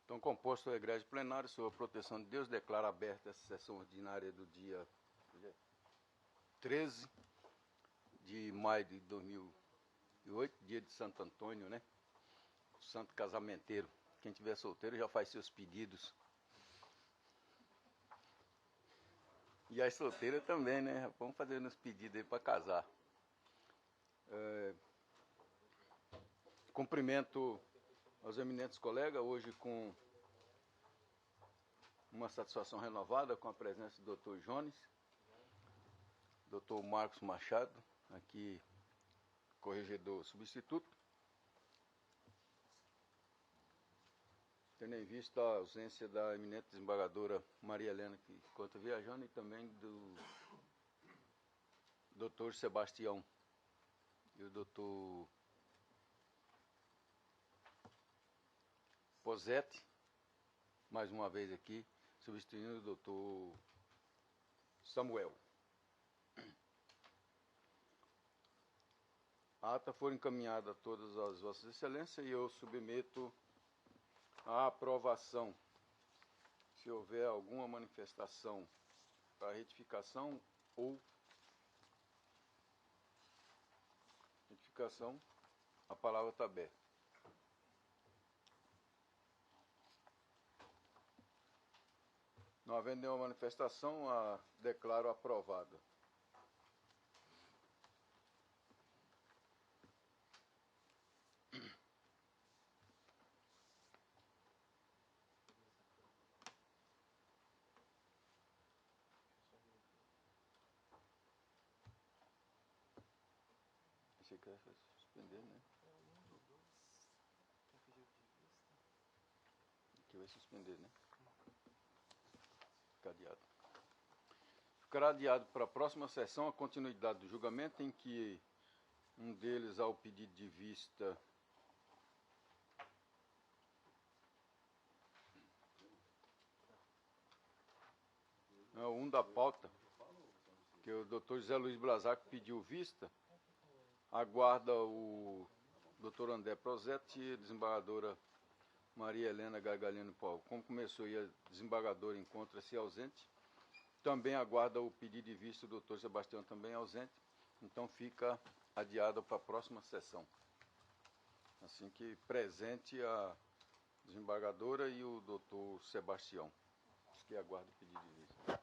Então, composto o egrégio plenário, sob a proteção de Deus, declaro aberta essa sessão ordinária do dia 13 de maio de 2008, dia de Santo Antônio, né? O santo casamenteiro. Quem tiver solteiro já faz seus pedidos. E as solteiras também, né? Vamos fazer uns pedidos aí para casar. Cumprimento aos eminentes colegas, hoje com uma satisfação renovada com a presença do Dr. Jones, Dr. Marcos Machado, aqui corregedor substituto, tendo em vista a ausência da eminente desembargadora Maria Helena, que encontra viajando, e também do Dr. Sebastião e o Dr. Posetti, mais uma vez aqui, substituindo o Dr. Samuel. A ata foi encaminhada a todas as vossas excelências e eu submeto a aprovação. Se houver alguma manifestação para retificação ou retificação, a palavra está aberta. Não havendo nenhuma manifestação, a declaro aprovada. Achei que ia suspender, né? Aqui vai suspender, né? Fica adiado. Ficará adiado para a próxima sessão a continuidade do julgamento, em que um deles, ao pedido de vista um da pauta, que o Dr. José Luiz Blazac pediu vista, aguarda o Dr. André Prosetti e a desembargadora Maria Helena Gargalhano Paulo. Como começou e a desembargadora encontra-se ausente, também aguarda o pedido de vista do Dr. Sebastião, também ausente, então fica adiado para a próxima sessão. Assim que presente a desembargadora e o Dr. Sebastião, que aguarda o pedido de vista.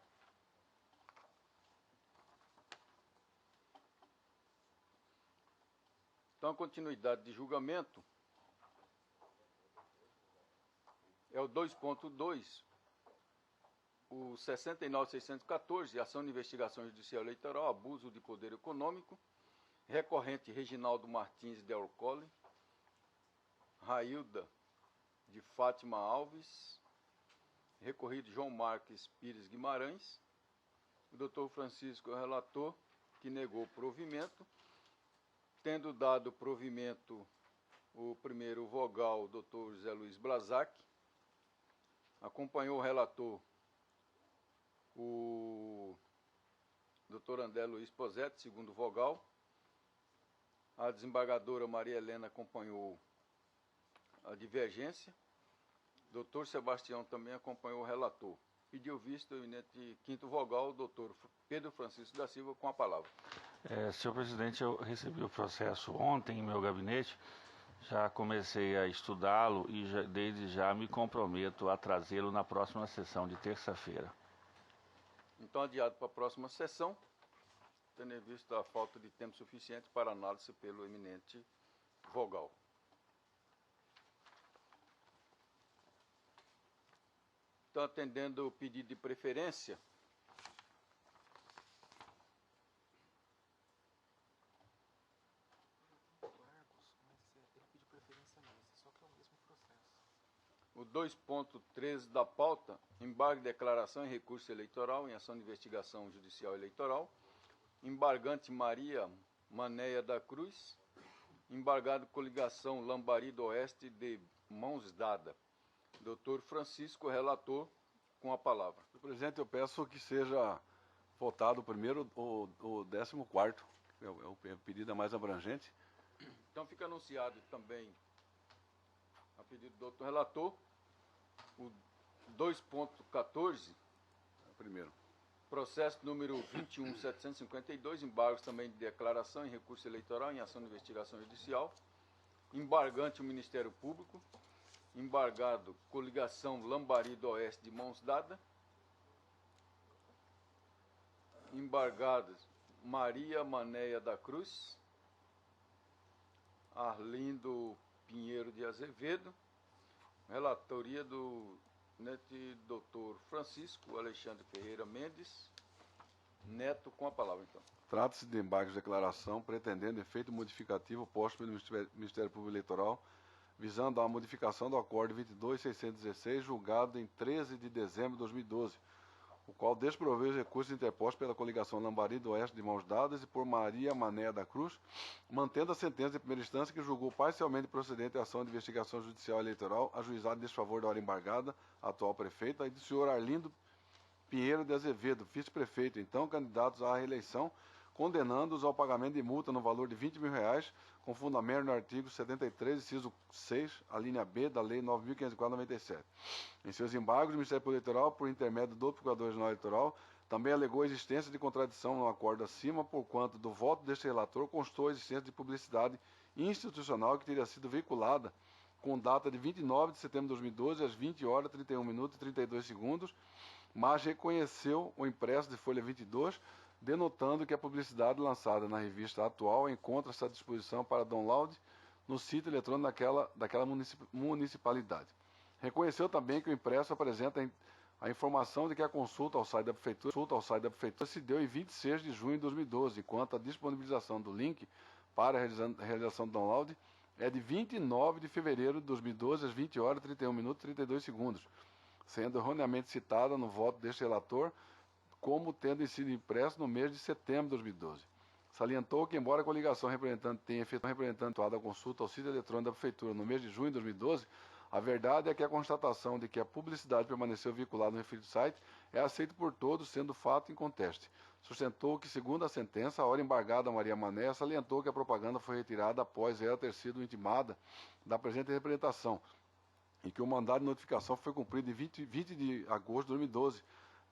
Então, a continuidade de julgamento é o 2.2, o 69.614, ação de investigação judicial eleitoral, abuso de poder econômico, recorrente Reginaldo Martins Del Colle, Railda de Fátima Alves, recorrido João Marques Pires Guimarães, o doutor Francisco é o relator, que negou o provimento, tendo dado provimento o primeiro vogal, o doutor José Luiz Blazac, acompanhou o relator o doutor André Luiz Posetti, segundo vogal, a desembargadora Maria Helena acompanhou a divergência, doutor Sebastião também acompanhou o relator. Pediu vista o eminente quinto vogal, o doutor Pedro Francisco da Silva, com a palavra. Senhor presidente, eu recebi o processo ontem em meu gabinete, já comecei a estudá-lo e desde já me comprometo a trazê-lo na próxima sessão de terça-feira. Então, adiado para a próxima sessão, tendo em vista a falta de tempo suficiente para análise pelo eminente vogal. Então, atendendo o pedido de preferência, o 2.13 da pauta, embargo de declaração em recurso eleitoral em ação de investigação judicial eleitoral, embargante Maria Manéia da Cruz, embargado coligação Lambari do Oeste de Mãos Dada. Doutor Francisco, relator, com a palavra. Senhor presidente, eu peço que seja votado primeiro o 14º, é o pedido mais abrangente. Então fica anunciado também, a pedido do doutor relator, o 2.14, Primeiro. processo número 21.752, embargos também de declaração em recurso eleitoral em ação de investigação judicial, embargante o Ministério Público, embargado coligação Lambari do Oeste de Mãos Dadas, embargados Maria Manéia da Cruz, Arlindo Pinheiro de Azevedo, relatoria do Dr. Francisco Alexandre Ferreira Mendes, Neto, com a palavra então. Trata-se de embargos de declaração pretendendo efeito modificativo posto pelo Ministério Público Eleitoral, visando a modificação do Acórdão 22.616, julgado em 13 de dezembro de 2012, o qual desproveu os recursos interpostos pela coligação Lambari do Oeste de Mãos Dadas e por Maria Mané da Cruz, mantendo a sentença de primeira instância que julgou parcialmente procedente a ação de investigação judicial eleitoral ajuizada em desfavor da hora embargada, atual prefeita, e do senhor Arlindo Pinheiro de Azevedo, vice-prefeito, então candidatos à reeleição, condenando-os ao pagamento de multa no valor de R$20 mil, com fundamento no artigo 73, inciso 6, a linha B da Lei 9.504/97. Em seus embargos, o Ministério Público Eleitoral, por intermédio do Procurador Regional Eleitoral, também alegou a existência de contradição no acordo acima, porquanto do voto deste relator constou a existência de publicidade institucional que teria sido veiculada com data de 29 de setembro de 2012, às 20 horas, 31 minutos e 32 segundos, mas reconheceu o impresso de folha 22, denotando que a publicidade lançada na revista atual encontra-se à disposição para download no sítio eletrônico daquela municipalidade. Reconheceu também que o impresso apresenta a informação de que a consulta ao site da Prefeitura se deu em 26 de junho de 2012, enquanto a disponibilização do link para a realização do download é de 29 de fevereiro de 2012, às 20 horas, 31 minutos e 32 segundos, sendo erroneamente citada no voto deste relator como tendo sido impresso no mês de setembro de 2012. Salientou que, embora a coligação representante tenha efetuado a consulta ao sítio eletrônico da Prefeitura no mês de junho de 2012, a verdade é que a constatação de que a publicidade permaneceu vinculada no referido site é aceita por todos, sendo fato inconteste. Sustentou que, segundo a sentença, a hora embargada a Maria Mané salientou que a propaganda foi retirada após ela ter sido intimada da presente representação e que o mandado de notificação foi cumprido em 20 de agosto de 2012,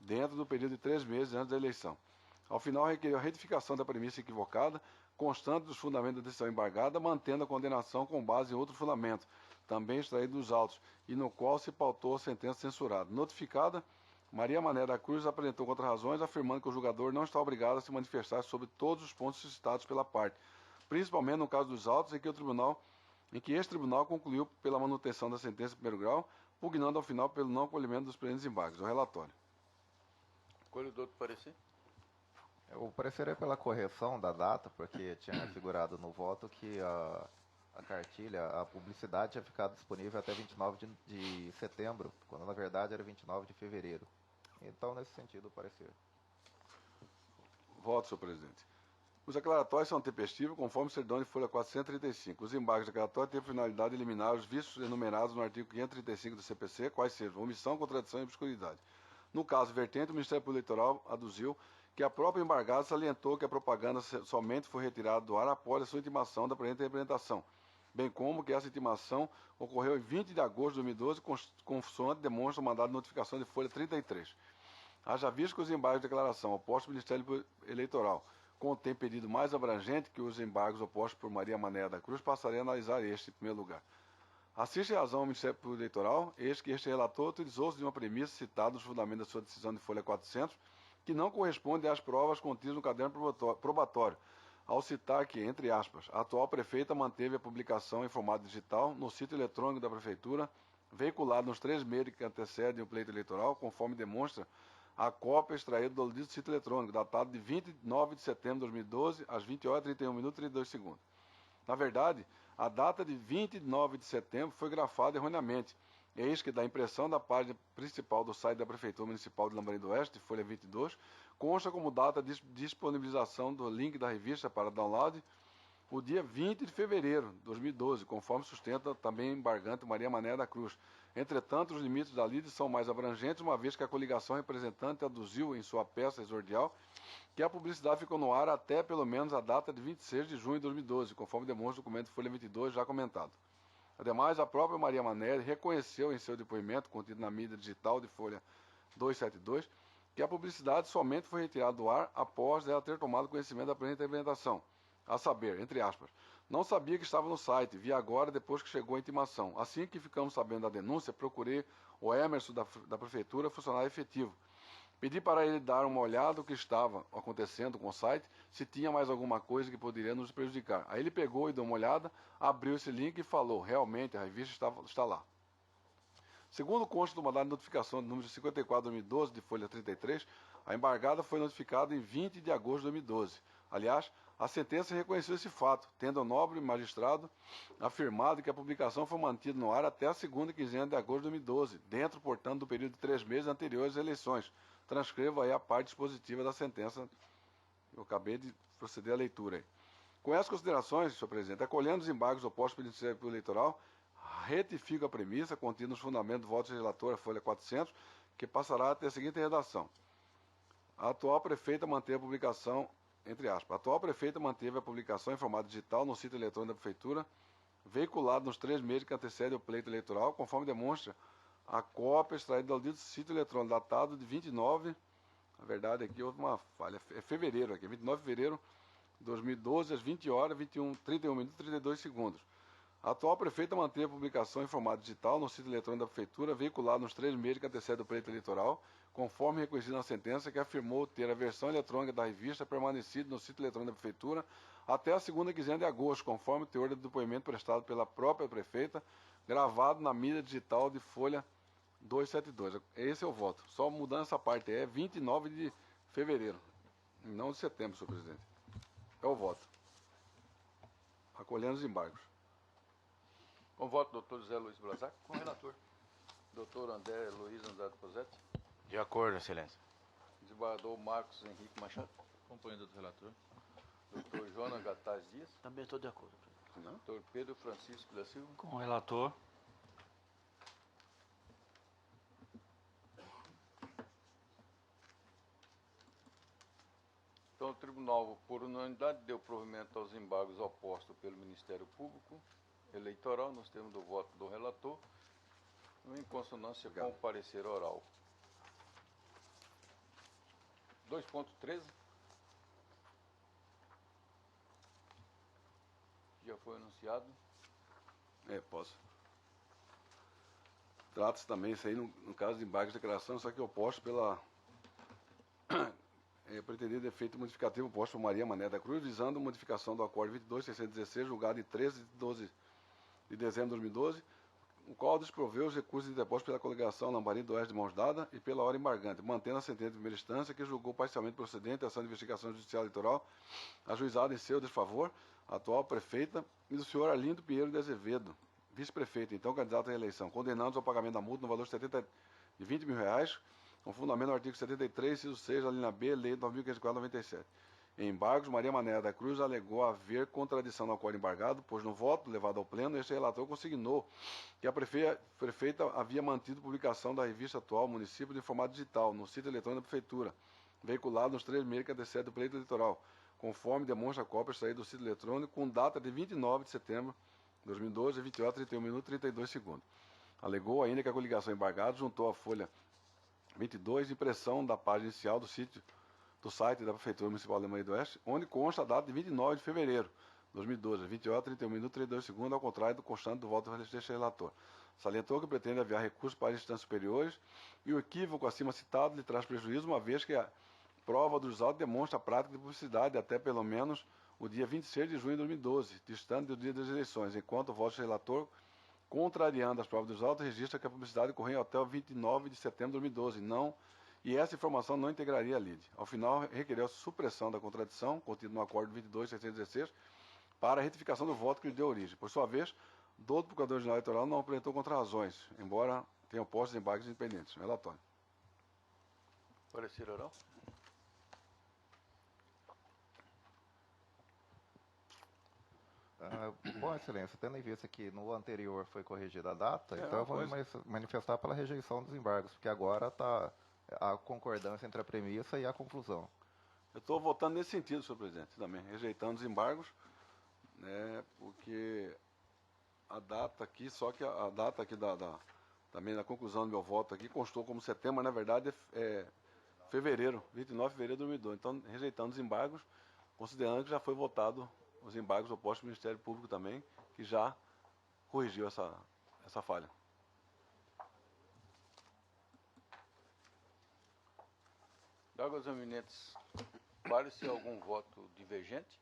dentro do período de 3 meses antes da eleição. Ao final, requeriu a retificação da premissa equivocada, constante dos fundamentos da decisão embargada, mantendo a condenação com base em outro fundamento, também extraído dos autos, e no qual se pautou a sentença censurada. Notificada, Maria Mané da Cruz apresentou contra-razões, afirmando que o julgador não está obrigado a se manifestar sobre todos os pontos suscitados pela parte, principalmente no caso dos autos em que este tribunal concluiu pela manutenção da sentença em primeiro grau, pugnando ao final pelo não acolhimento dos presentes embargos. O relatório. Corredor do parecer? O parecer é pela correção da data, porque tinha figurado no voto que a cartilha, a publicidade tinha ficado disponível até 29 de setembro, quando na verdade era 29 de fevereiro. Então, nesse sentido, o parecer. Voto, senhor presidente. Os declaratórios são tempestivos, conforme certidão de folha 435. Os embargos declaratórios têm a finalidade de eliminar os vícios enumerados no artigo 535 do CPC, quais sejam omissão, contradição e obscuridade. No caso vertente, o Ministério Público Eleitoral aduziu que a própria embargada salientou que a propaganda somente foi retirada do ar após a sua intimação da presente representação, bem como que essa intimação ocorreu em 20 de agosto de 2012, consoante demonstra o mandado de notificação de folha 33. Haja visto que os embargos de declaração opostos ao Ministério Eleitoral contém pedido mais abrangente que os embargos opostos por Maria Mané da Cruz, passarei a analisar este em primeiro lugar. Assiste razão ao Ministério Público Eleitoral, eis que este relator utilizou-se de uma premissa citada nos fundamentos da sua decisão de folha 400, que não corresponde às provas contidas no caderno probatório, ao citar que, entre aspas, a atual prefeita manteve a publicação em formato digital no sítio eletrônico da Prefeitura, veiculado nos 3 meses que antecedem o pleito eleitoral, conforme demonstra a cópia extraída do dito sítio eletrônico, datado de 29 de setembro de 2012, às 20 horas, 31 minutos e 32 segundos. Na verdade, a data de 29 de setembro foi grafada erroneamente, eis que da impressão da página principal do site da Prefeitura Municipal de Lambari do Oeste, folha 22, consta como data de disponibilização do link da revista para download o dia 20 de fevereiro de 2012, conforme sustenta também embargante Maria Mané da Cruz. Entretanto, os limites da lide são mais abrangentes, uma vez que a coligação representante aduziu em sua peça exordial que a publicidade ficou no ar até pelo menos a data de 26 de junho de 2012, conforme demonstra o documento Folha 22 já comentado. Ademais, a própria Maria Manelli reconheceu em seu depoimento, contido na mídia digital de folha 272, que a publicidade somente foi retirada do ar após ela ter tomado conhecimento da presente implementação, a saber, entre aspas, não sabia que estava no site, vi agora depois que chegou a intimação. Assim que ficamos sabendo da denúncia, procurei o Emerson da prefeitura, funcionário efetivo. Pedi para ele dar uma olhada no que estava acontecendo com o site, se tinha mais alguma coisa que poderia nos prejudicar. Aí ele pegou e deu uma olhada, abriu esse link e falou, realmente a revista está lá. Segundo consta do mandado de notificação de número 54/2012, de folha 33, a embargada foi notificada em 20 de agosto de 2012. Aliás, a sentença reconheceu esse fato, tendo o nobre magistrado afirmado que a publicação foi mantida no ar até a segunda quinzena de agosto de 2012, dentro, portanto, do período de 3 meses anteriores às eleições. Transcrevo aí a parte dispositiva da sentença. Eu acabei de proceder à leitura aí. Com essas considerações, senhor presidente, acolhendo os embargos opostos pelo Ministério Público Eleitoral, retifico a premissa contida nos fundamentos do voto do relator, a folha 400, que passará a ter a seguinte redação. A atual prefeita manteve a publicação, entre aspas, a atual prefeita manteve a publicação em formato digital no sítio eletrônico da prefeitura, veiculado nos 3 meses que antecedem o pleito eleitoral, conforme demonstra a cópia extraída do dito sítio eletrônico, datado de 29, na verdade aqui houve uma falha, é fevereiro aqui, 29 de fevereiro de 2012, às 20 horas, 31 minutos e 32 segundos. A atual prefeita manteve a publicação em formato digital no sítio eletrônico da prefeitura, veiculado nos 3 meses que antecedem o pleito eleitoral, conforme reconhecido na sentença que afirmou ter a versão eletrônica da revista permanecido no sítio eletrônico da prefeitura até a segunda quinzena de agosto, conforme o teor do depoimento prestado pela própria prefeita, gravado na mídia digital de folha 272. Esse é o voto. Só mudando essa parte, é 29 de fevereiro, não de setembro, senhor presidente. É o voto. Acolhendo os embargos. Com voto, doutor José Luiz Blazac. Com o relator. Doutor André Luiz Andrade Posetti. De acordo, excelência. Desembargador Marcos Henrique Machado. Acompanhando do relator. Doutor Jonas Gataz Dias. Também estou de acordo. Doutor Pedro Francisco da Silva. Com o relator. Então, o tribunal, por unanimidade, deu provimento aos embargos opostos pelo Ministério Público Eleitoral, nos termos do voto do relator, em consonância com o parecer oral. 2.13. Já foi anunciado. Posso. Trata-se também, isso aí, no caso de embargos de declaração, só que oposto pela pretendido efeito modificativo posto por Maria Mané da Cruz, visando a modificação do Acórdão 22.616, julgado em 13 de dezembro de 2012, o qual desproveu os recursos interpostos pela coligação Lambarim do Oeste de Mãos Dadas e pela hora embargante, mantendo a sentença de primeira instância que julgou parcialmente procedente a ação de investigação judicial eleitoral ajuizada em seu desfavor, a atual prefeita e do senhor Arlindo Pinheiro de Azevedo, vice-prefeito, então candidato à reeleição, condenando-os ao pagamento da multa no valor de 20 mil reais, com fundamento no artigo 73, inciso 6, da linha B, Lei 9.504/97. Em embargos, Maria Mané da Cruz alegou haver contradição no acordo embargado, pois no voto levado ao pleno, este relator consignou que a prefeita havia mantido publicação da revista atual Município de formato digital no sítio eletrônico da prefeitura, veiculado nos 3 meses que antecedem o pleito eleitoral, conforme demonstra a cópia extraída do sítio eletrônico com data de 29 de setembro de 2012, 20 horas, 31 minutos e 32 segundos. Alegou ainda que a coligação embargada juntou a folha 22, impressão da página inicial do site da Prefeitura Municipal de Lambarim do Oeste, onde consta a data de 29 de fevereiro de 2012, 20 horas, 31 minutos e 32 segundos, ao contrário do constante do voto deste relator. Salientou que pretende aviar recursos para instâncias superiores e o equívoco acima citado lhe traz prejuízo, uma vez que a prova dos autos demonstra a prática de publicidade até pelo menos o dia 26 de junho de 2012, distante do dia das eleições, enquanto o voto do relator, contrariando as provas dos autos, registra que a publicidade ocorreu até o 29 de setembro de 2012, e essa informação não integraria a lide. Ao final, requereu a supressão da contradição, contida no Acórdão 22.616, para a retificação do voto que lhe deu origem. Por sua vez, o doutor Procurador-Geral Eleitoral não apresentou contrarrazões, embora tenha postos embargos independentes. Relatório. Parecer oral. Bom, excelência, tendo em vista que no anterior foi corrigida a data, então eu vou manifestar pela rejeição dos embargos, porque agora está a concordância entre a premissa e a conclusão. Eu estou votando nesse sentido, senhor presidente, também, rejeitando os embargos, né, porque a data aqui, só que a data aqui também na conclusão do meu voto aqui constou como setembro, mas na verdade é fevereiro, 29 de fevereiro de 2002. Então, rejeitando os embargos, considerando que já foi votado os embargos opostos ao Ministério Público também, que já corrigiu essa falha. Douglas Eminentes, vale-se algum voto divergente?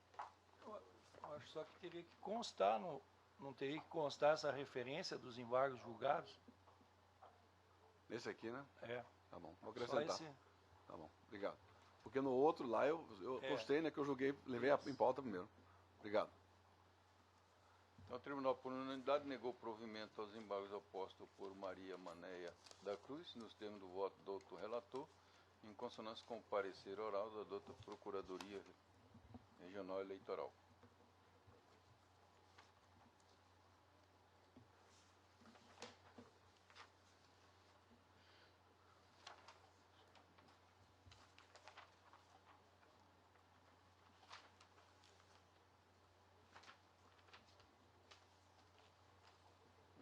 Eu acho só que teria que constar, não teria que constar essa referência dos embargos julgados? Nesse aqui, né? É. Tá bom, vou Só acrescentar. esse. Tá bom, obrigado. Porque no outro lá eu postei, né, que eu julguei, levei em pauta primeiro. Obrigado. Então, o tribunal, por unanimidade, negou provimento aos embargos opostos por Maria Manéia da Cruz, nos termos do voto do doutor relator, em consonância com o parecer oral da doutora Procuradoria Regional Eleitoral.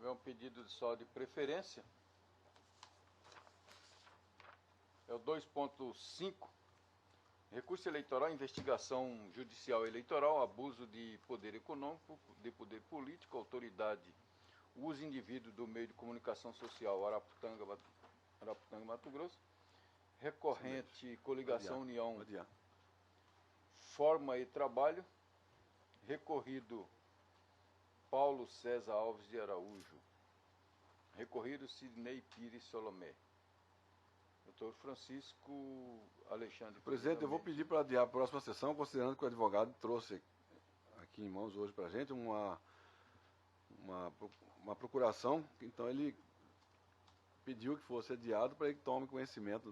É um pedido só de preferência. É o 2.5. Recurso eleitoral, investigação judicial eleitoral, abuso de poder econômico, de poder político, autoridade, uso indivíduo do meio de comunicação social Araputanga, Mato Grosso, recorrente, coligação União, Forma e Trabalho, recorrido Paulo César Alves de Araújo, recorrido Sidney Pires Solomé. Doutor Francisco Alexandre. Presidente, eu vou pedir para adiar a próxima sessão, considerando que o advogado trouxe aqui em mãos hoje para a gente uma procuração, então ele pediu que fosse adiado para ele tome conhecimento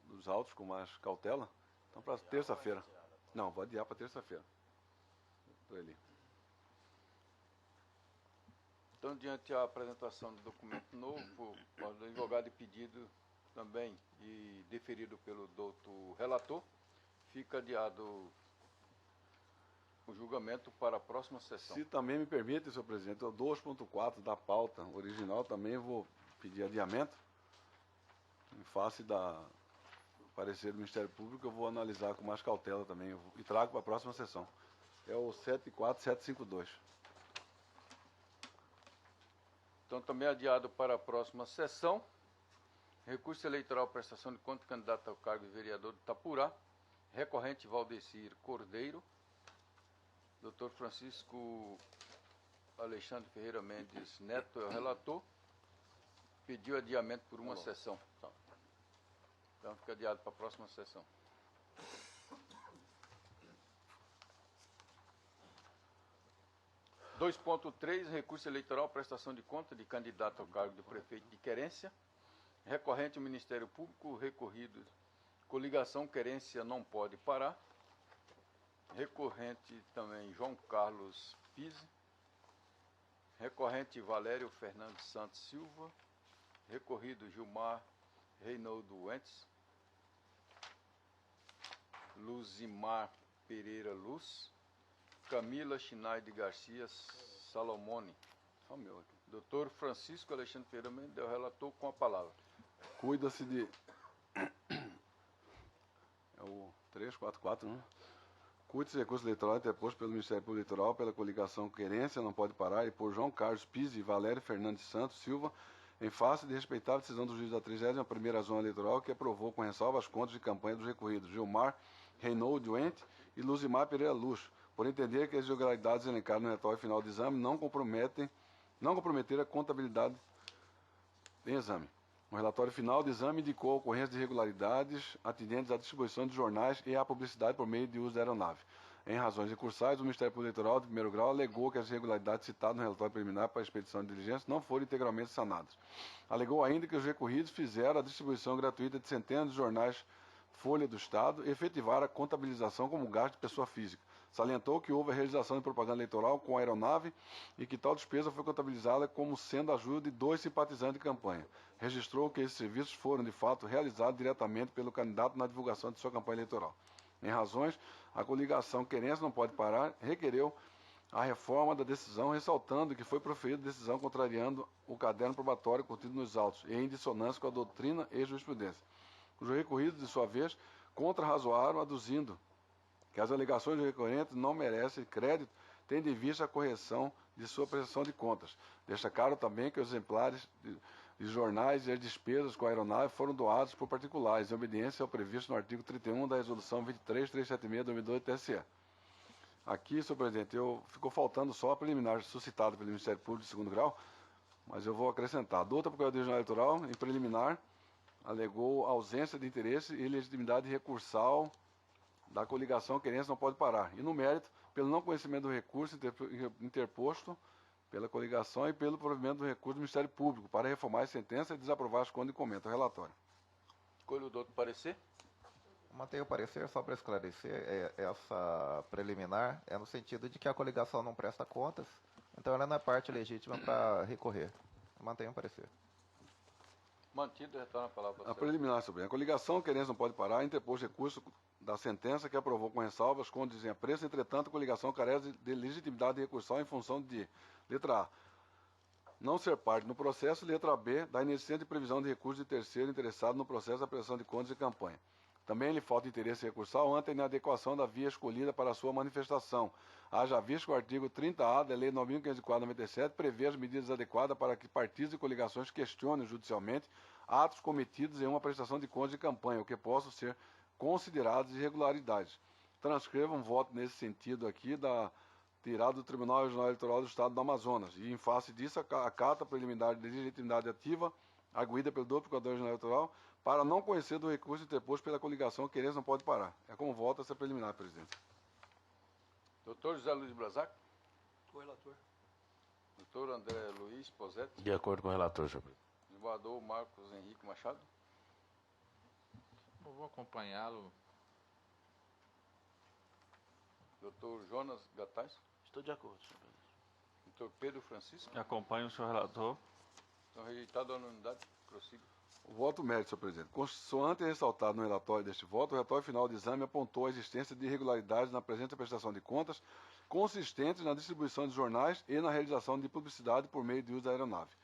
dos autos com mais cautela. Então, para terça-feira. Não, vou adiar para terça-feira. Para ele. Então, diante da apresentação do documento novo, o advogado e pedido também e deferido pelo doutor relator, fica adiado o julgamento para a próxima sessão. Se também me permite, senhor presidente, o 2.4 da pauta original também vou pedir adiamento. Em face do parecer do Ministério Público, eu vou analisar com mais cautela também e trago para a próxima sessão. É o 74752. Então, também adiado para a próxima sessão, recurso eleitoral, prestação de conta, candidato ao cargo de vereador de Itapurá, recorrente Valdecir Cordeiro, doutor Francisco Alexandre Ferreira Mendes Neto é o relator, pediu adiamento por uma sessão. Então, fica adiado para a próxima sessão. (2.3) Recurso eleitoral, prestação de conta de candidato ao cargo de prefeito de Querência, recorrente ao Ministério Público, recorrido, coligação Querência não pode parar, recorrente também João Carlos Pise, recorrente Valério Fernandes Santos Silva, recorrido Gilmar Reinaldo Wentz, Luzimar Pereira Luz, Camila Chinaide Garcia Salomone. Doutor Francisco Alexandre Ferreira Mendes é o relator com a palavra. Cuida-se de... É o 344, né? Cuide-se de recurso eleitoral interposto pelo Ministério Público Eleitoral pela coligação Querência não pode parar e por João Carlos Pise e Valério Fernandes Santos Silva, em face de respeitar a decisão do juiz da 31ª Zona Eleitoral que aprovou com ressalva as contas de campanha dos recorridos Gilmar Reinaldo Wentz e Luzimar Pereira Luz, por entender que as irregularidades elencadas no relatório final de exame não comprometeram a contabilidade em exame. O relatório final de exame indicou a ocorrência de irregularidades atendentes à distribuição de jornais e à publicidade por meio de uso da aeronave. Em razões recursais, o Ministério Público Eleitoral de primeiro grau alegou que as irregularidades citadas no relatório preliminar para a expedição de diligência não foram integralmente sanadas. Alegou ainda que os recorridos fizeram a distribuição gratuita de centenas de jornais Folha do Estado e efetivaram a contabilização como gasto de pessoa física. Salientou que houve a realização de propaganda eleitoral com a aeronave e que tal despesa foi contabilizada como sendo a ajuda de 2 simpatizantes de campanha. Registrou que esses serviços foram, de fato, realizados diretamente pelo candidato na divulgação de sua campanha eleitoral. Em razões, a coligação Querência não pode parar, requereu a reforma da decisão, ressaltando que foi proferida decisão contrariando o caderno probatório contido nos autos e em dissonância com a doutrina e jurisprudência. Os recorridos, de sua vez, contrarrazoaram, aduzindo que as alegações do recorrente não merecem crédito, tendo em vista a correção de sua prestação de contas. Destacaram também que os exemplares de jornais e as despesas com a aeronave foram doados por particulares, em obediência ao previsto no artigo 31 da Resolução 23376 do TSE. Aqui, senhor presidente, ficou faltando só a preliminar suscitada pelo Ministério Público de segundo grau, mas eu vou acrescentar. A douta Procuradoria Eleitoral, em preliminar, alegou ausência de interesse e legitimidade recursal da coligação querência não pode parar. E no mérito, pelo não conhecimento do recurso interposto pela coligação e pelo provimento do recurso do Ministério Público para reformar a sentença e desaprovar as contas e comenta o relatório. Escolha o doutor parecer. Mantenho o parecer, só para esclarecer, essa preliminar é no sentido de que a coligação não presta contas, então ela não é parte legítima para recorrer. Mantenho o parecer. Mantido, retorna a palavra. A preliminar, senhor presidente. A coligação querência não pode parar, interpôs recurso da sentença que aprovou com ressalvas, quando dizem a preço, entretanto, a coligação carece de legitimidade recursal em função de, letra A, não ser parte no processo, letra B, da inexistência de previsão de recurso de terceiro interessado no processo da prestação de contas e campanha. Também lhe falta interesse recursal ante a inadequação da via escolhida para a sua manifestação. Haja visto que o artigo 30A da Lei 9.504/97 prevê as medidas adequadas para que partidos e coligações questionem judicialmente atos cometidos em uma prestação de contas de campanha, o que possam ser considerados irregularidades. Transcreva um voto nesse sentido aqui, tirado do Tribunal Regional Eleitoral do Estado do Amazonas. E, em face disso, acata a preliminar de legitimidade ativa, arguída pelo doutor Procurador Regional Eleitoral, para não conhecer do recurso interposto pela coligação, querência não pode parar. É como voto essa preliminar, presidente. Doutor José Luiz Brazac. O relator. Doutor André Luiz Posetti. De acordo com o relator, senhor presidente. Desembargador Marcos Henrique Machado. Eu vou acompanhá-lo. Doutor Jonas Gattais. Estou de acordo, senhor presidente. Doutor Pedro Francisco. Acompanho o senhor relator. Então, rejeitado a unanimidade, prossiga. O voto mérito, senhor presidente. Consoante ressaltado no relatório deste voto, o relatório final de exame apontou a existência de irregularidades na presente prestação de contas, consistentes na distribuição de jornais e na realização de publicidade por meio de uso da aeronave.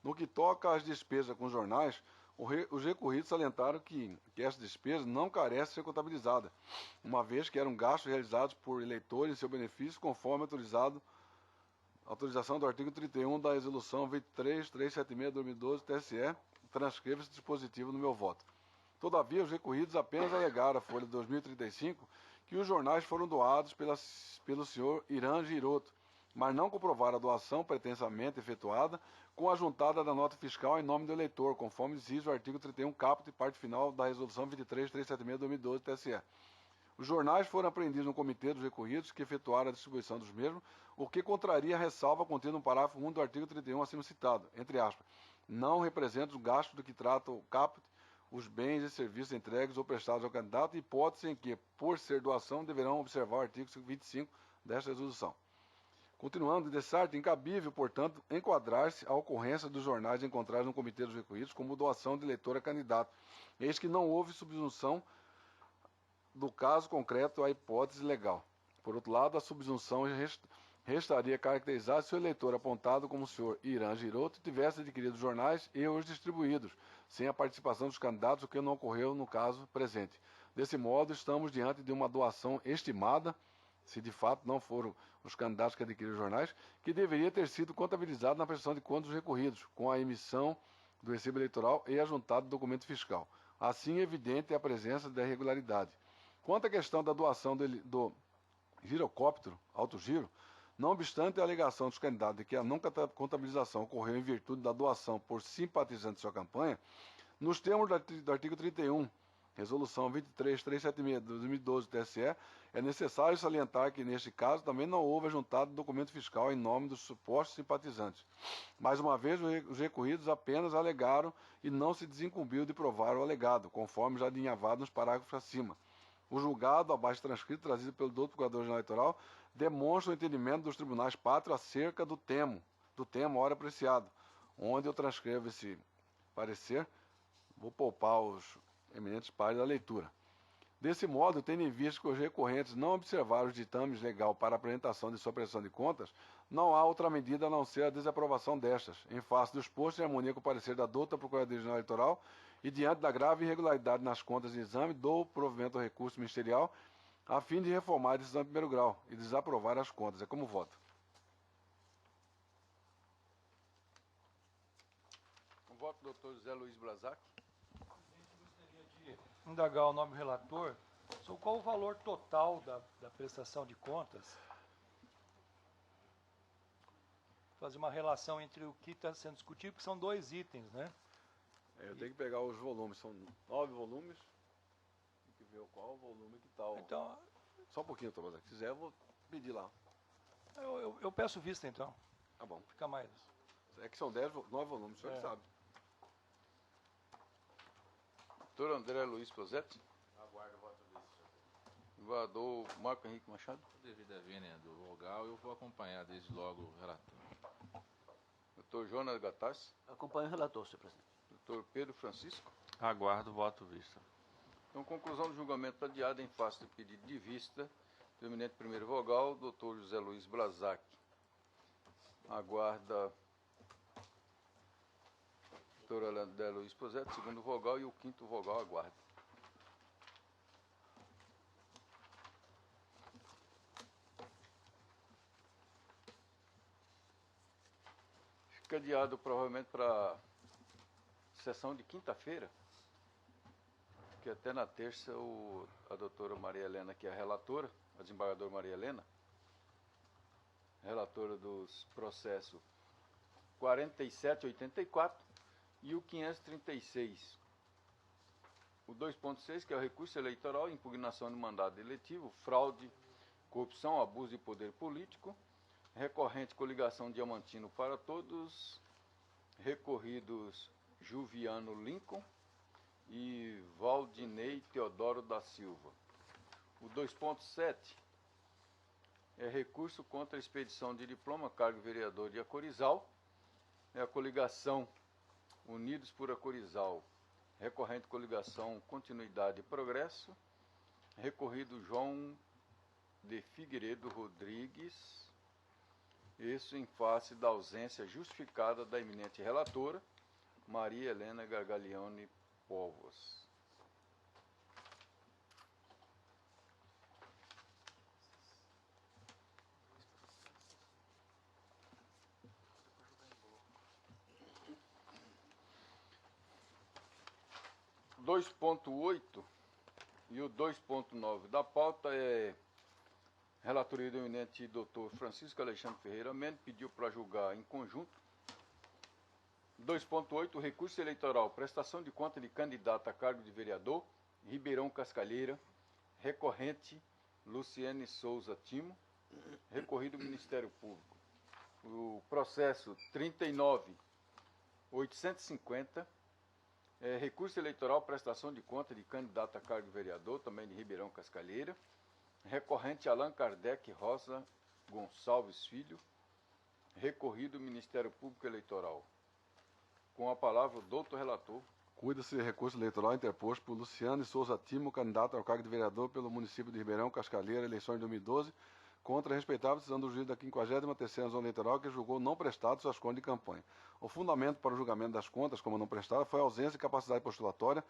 No que toca às despesas com jornais, os recorridos salientaram que essas despesas não carecem de ser contabilizadas, uma vez que eram gastos realizados por eleitores em seu benefício, conforme autorização do artigo 31 da Resolução 23376/2012 TSE, transcreva esse dispositivo no meu voto. Todavia, os recorridos apenas alegaram à Folha 2035 que os jornais foram doados pelo senhor Irã Giroto, mas não comprovaram a doação pretensamente efetuada com a juntada da nota fiscal em nome do eleitor, conforme exige o artigo 31 caput e parte final da Resolução 23376/2012 TSE. Os jornais foram apreendidos no Comitê dos Recorridos, que efetuaram a distribuição dos mesmos, o que contraria a ressalva contida no parágrafo 1 do artigo 31 acima citado, entre aspas, não representa os gastos do que trata o caput, os bens e serviços entregues ou prestados ao candidato, hipótese em que, por ser doação, deverão observar o artigo 25 desta resolução. Continuando, de certo, incabível, portanto, enquadrar-se a ocorrência dos jornais encontrados no Comitê dos Recorridos como doação de eleitor a candidato, eis que não houve subsunção do caso concreto à hipótese legal. Por outro lado, a subsunção restaria caracterizar se o eleitor apontado como o senhor Irã Giroto tivesse adquirido jornais e os distribuídos, sem a participação dos candidatos, o que não ocorreu no caso presente. Desse modo, estamos diante de uma doação estimada, se de fato não foram os candidatos que adquiriram jornais, que deveria ter sido contabilizado na prestação de contas dos recorridos, com a emissão do recibo eleitoral e a juntada do documento fiscal. Assim, evidente é a presença da irregularidade. Quanto à questão da doação do girocóptero, alto giro, não obstante a alegação dos candidatos de que a não contabilização ocorreu em virtude da doação por simpatizantes de sua campanha, nos termos do artigo 31, Resolução 23376 de 2012 TSE, é necessário salientar que, neste caso, também não houve ajuntado de documento fiscal em nome dos supostos simpatizantes. Mais uma vez, os recorridos apenas alegaram e não se desincumbiu de provar o alegado, conforme já alinhavado nos parágrafos acima. O julgado, abaixo transcrito, trazido pelo doutor Procurador-Geral Eleitoral, demonstra o entendimento dos tribunais pátrios acerca do tema ora apreciado, onde eu transcrevo esse parecer, vou poupar os eminentes pares da leitura. Desse modo, tendo em vista que os recorrentes não observaram os ditames legal para a apresentação de sua prestação de contas, não há outra medida a não ser a desaprovação destas, em face do exposto em harmonia com o parecer da douta Procuradoria-Geral Eleitoral e diante da grave irregularidade nas contas de exame do provimento ao recurso ministerial, a fim de reformar a decisão de primeiro grau e desaprovar as contas. É como voto. Com voto do doutor José Luiz Blazac. Indagar o nobre relator sobre qual o valor total da prestação de contas. Fazer uma relação entre o que está sendo discutido, que são 2 itens, né? Eu tenho que pegar os volumes, são 9 volumes. Tem que ver qual volume que tal. Então, Só um pouquinho, Tomás. Se quiser, eu vou pedir lá. eu peço vista, então. Tá bom. Fica mais. É que são 9 volumes, o senhor que sabe. Doutor André Luiz Prosetti. Aguardo o voto do vice. Desembargador Marco Henrique Machado. Devido à vênia do vogal, eu vou acompanhar desde logo o relator. Doutor Jonas Gattas. Acompanho o relator, senhor presidente. Doutor Pedro Francisco. Aguardo voto vista. Então, conclusão do julgamento adiado em face do pedido de vista do eminente primeiro vogal, doutor José Luiz Blazac. Aguarda doutor André Luiz Prosetti, segundo vogal, e o quinto vogal aguarda. Fica adiado provavelmente para sessão de quinta-feira, que até na terça a doutora Maria Helena, que é a relatora, a desembargadora Maria Helena, relatora dos processos 4784 e o 536. O 2.6, que é o recurso eleitoral, impugnação de mandado eletivo, fraude, corrupção, abuso de poder político, recorrente coligação Diamantino para todos, recorridos Juviano Lincoln e Valdinei Teodoro da Silva. O 2.7 é recurso contra a expedição de diploma, cargo vereador de Acorizal, é a coligação Unidos por Acorizal, recorrente coligação Continuidade e Progresso, recorrido João de Figueiredo Rodrigues, isso em face da ausência justificada da eminente relatora, Maria Helena Gargalione Povos. O 2.8 e o 2.9 da pauta é relatoria do eminente doutor Francisco Alexandre Ferreira Mendes, pediu para julgar em conjunto. 2.8, recurso eleitoral, prestação de conta de candidato a cargo de vereador, Ribeirão Cascalheira, recorrente Luciene Souza Timo, recorrido Ministério Público. O processo 39.850, recurso eleitoral, prestação de conta de candidato a cargo de vereador, também de Ribeirão Cascalheira, recorrente Allan Kardec Rosa Gonçalves Filho, recorrido Ministério Público Eleitoral. Com a palavra o doutor relator. Cuida-se de recurso eleitoral interposto por Luciano de Souza Timo, candidato ao cargo de vereador pelo município de Ribeirão Cascalheira, eleições de 2012, contra a respeitável decisão do juiz da 53ª Zona Eleitoral, que julgou não prestado suas contas de campanha. O fundamento para o julgamento das contas, como não prestadas, foi a ausência de capacidade postulatória,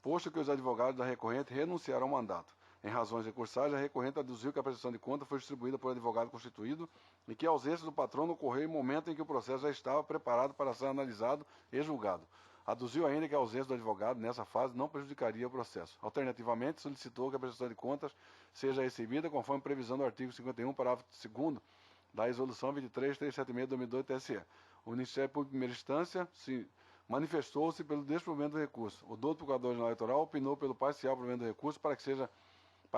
posto que os advogados da recorrente renunciaram ao mandato. Em razões recursais, a recorrente aduziu que a prestação de conta foi distribuída por advogado constituído e que a ausência do patrono ocorreu em momento em que o processo já estava preparado para ser analisado e julgado. Aduziu ainda que a ausência do advogado nessa fase não prejudicaria o processo. Alternativamente, solicitou que a prestação de contas seja recebida conforme previsão do artigo 51, parágrafo 2º da Resolução 23.376 de 2002 TSE. O Ministério Público de primeira instância manifestou-se pelo desprovimento do recurso. O doutor Procurador-Geral Eleitoral opinou pelo parcial provimento do recurso para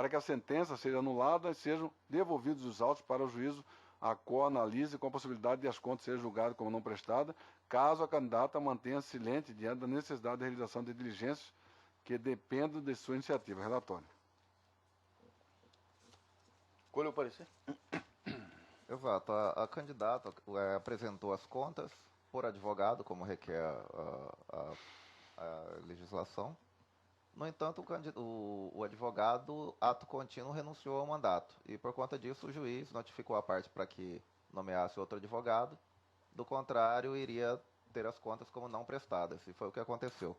que a sentença seja anulada e sejam devolvidos os autos para o juízo a co-analise com a possibilidade de as contas serem julgadas como não prestadas, caso a candidata mantenha silente diante da necessidade de realização de diligências que dependam de sua iniciativa. Relatório. Qual é o parecer? Exato. A candidata apresentou as contas por advogado, como requer a legislação, No entanto, o advogado, ato contínuo, renunciou ao mandato. E por conta disso, o juiz notificou a parte para que nomeasse outro advogado. Do contrário, iria ter as contas como não prestadas. E foi o que aconteceu.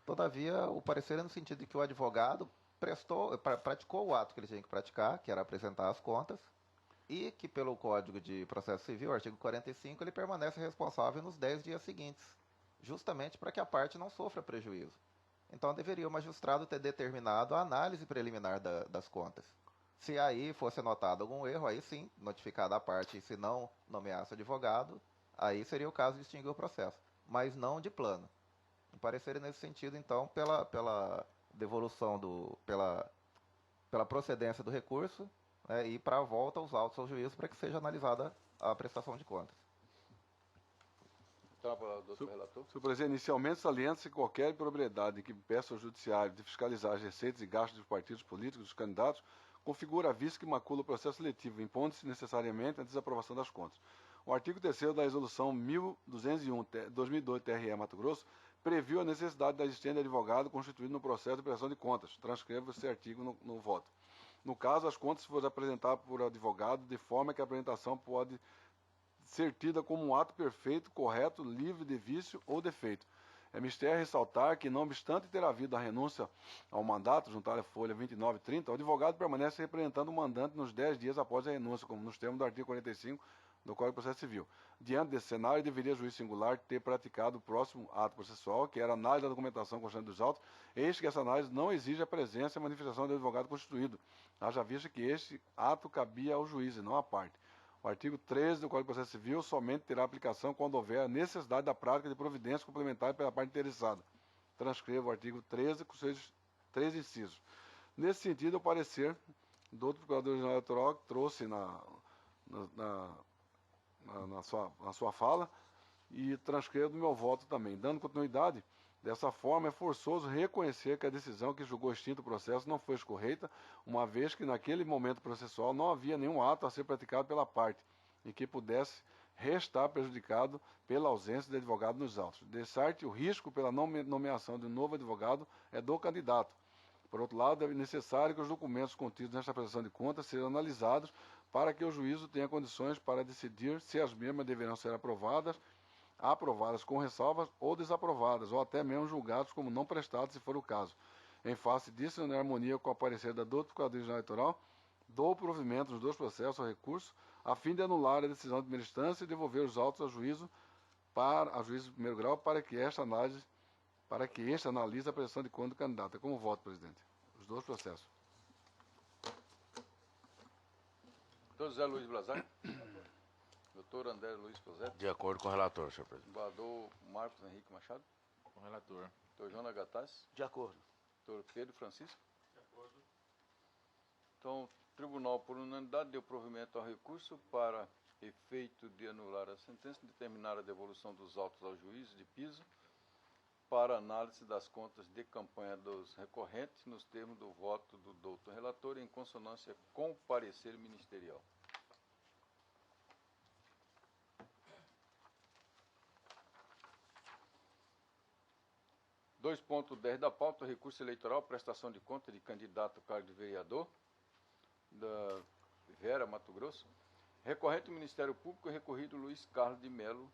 Todavia, o parecer é no sentido de que o advogado praticou o ato que ele tinha que praticar, que era apresentar as contas, e que pelo Código de Processo Civil, artigo 45, ele permanece responsável nos 10 dias seguintes, justamente para que a parte não sofra prejuízo. Então deveria o magistrado ter determinado a análise preliminar das contas. Se aí fosse notado algum erro, aí sim, notificada a parte, e se não nomeasse advogado, aí seria o caso de extinguir o processo, mas não de plano. O parecer é nesse sentido, então, pela devolução pela procedência do recurso, né, e para a volta aos autos ao juízo para que seja analisada a prestação de contas. Então, a palavra do doutor relator. Senhor presidente, inicialmente salienta-se que qualquer improbidade que impeça o judiciário de fiscalizar as receitas e gastos dos partidos políticos dos candidatos configura vício que macula o processo seletivo, impondo-se necessariamente a desaprovação das contas. O artigo 3º da Resolução 1201/2002 TRE Mato Grosso previu a necessidade da existência de advogado constituído no processo de prestação de contas. Transcrevo esse artigo no voto. No caso, as contas forem apresentadas por advogado de forma que a apresentação pode ser tida como um ato perfeito, correto, livre de vício ou defeito. É mister ressaltar que, não obstante ter havido a renúncia ao mandato, juntar a folha 29 e 30, o advogado permanece representando o mandante nos 10 dias após a renúncia, como nos termos do artigo 45 do Código de Processo Civil. Diante desse cenário, deveria o juiz singular ter praticado o próximo ato processual, que era a análise da documentação constante dos autos, eis que essa análise não exige a presença e a manifestação do advogado constituído, haja vista que este ato cabia ao juiz e não à parte. O artigo 13 do Código de Processo Civil somente terá aplicação quando houver a necessidade da prática de providências complementares pela parte interessada. Transcrevo o artigo 13 com seus 3 incisos. Nesse sentido, o parecer do outro Procurador-Geral Eleitoral que trouxe na sua fala e transcrevo do meu voto também. Dando continuidade, dessa forma é forçoso reconhecer que a decisão que julgou extinto o processo não foi escorreita, uma vez que naquele momento processual não havia nenhum ato a ser praticado pela parte e que pudesse restar prejudicado pela ausência de advogado nos autos. De certo, o risco pela não nomeação de um novo advogado é do candidato. Por outro lado, é necessário que os documentos contidos nesta prestação de contas sejam analisados para que o juízo tenha condições para decidir se as mesmas deverão ser aprovadas com ressalvas ou desaprovadas, ou até mesmo julgados como não prestados, se for o caso. Em face disso, em harmonia com o parecer da doutora Procuradoria Eleitoral, dou provimento nos 2 processos ao recurso, a fim de anular a decisão de primeira instância e devolver os autos ao juízo de primeiro grau para que este analise a prestação de conta do candidato. É como voto, presidente. Os 2 processos. Doutor José Luiz Blazak. Doutor André Luiz Cosete. De acordo com o relator, senhor presidente. Desembargador Marcos Henrique Machado. Com o relator. Doutor João Gataz. De acordo. Doutor Pedro Francisco. De acordo. Então, o tribunal, por unanimidade, deu provimento ao recurso para efeito de anular a sentença, determinar a devolução dos autos ao juiz de piso para análise das contas de campanha dos recorrentes nos termos do voto do doutor relator em consonância com o parecer ministerial. Dois ponto 10 da pauta, recurso eleitoral, prestação de conta de candidato ao cargo de vereador da Vera, Mato Grosso. Recorrente do Ministério Público, recorrido Luiz Carlos de Melo.